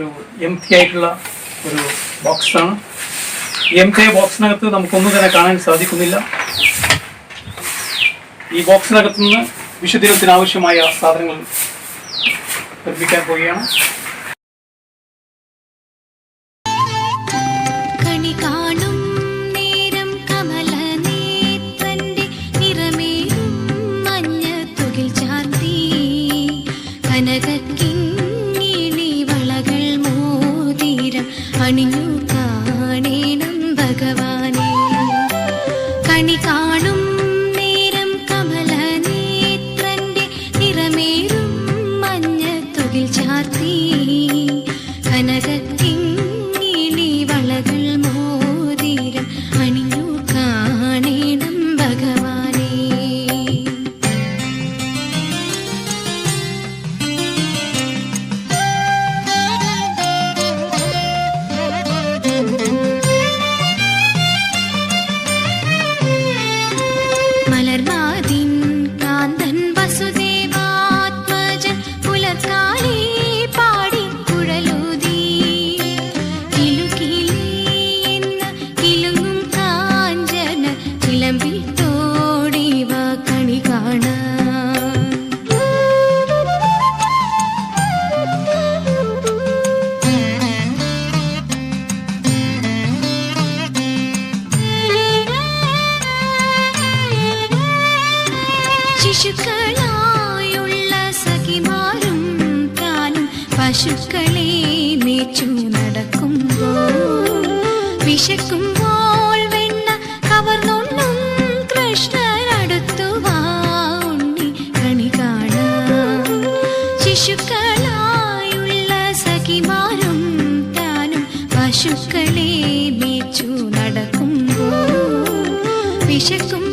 ഒരു എംറ്റി ആയിട്ടുള്ള ഒരു ബോക്സാണ്. എംറ്റി ബോക്സിനകത്ത് നമുക്കൊന്നും തന്നെ കാണാൻ സാധിക്കുന്നില്ല. ഈ ബോക്സിനകത്ത് നിന്ന് വിശുദ്ധീകരണത്തിന് ആവശ്യമായ സാധനങ്ങൾ നിർമ്മിക്കാൻ പോവുകയാണ്. അണിഞ്ഞു കാണേണം ഭഗവാനെ, കണി കാണും നേരം കമലനേത്രന്റെ നിറമേറും മഞ്ഞത്തുകിൽ ചാർത്തി, കനകക്കിങ്ങിണി വളകൾ മോതിരം അണിഞ്ഞു കാണേണം ഭഗവാനെ. മലർനാദിൻ കാന്തൻ വസുദേവാത്മജൻ പുലർക്കാലേ പാടി കുഴലൂതി, കിലുകിലി എന്ന കിലുങ്ങും കാഞ്ചന ചിലമ്പിൽ തോടിവ കണി കാണാൻ. ശിശുക്കളായുള്ള സഖിമാരും താനും പശുക്കളെ മേച്ചു നടക്കുമ്പോൾ, വിശക്കുമ്പോൾ വെണ്ണ കവർന്നുണ്ണും കൃഷ്ണനടുത്തു വാ ഉണ്ണി കണി കാണാൻ. ശിശുക്കളായുള്ള സഖിമാരും താനും പശുക്കളെ മേച്ചു നടക്കുമ്പോൾ, വിശക്കും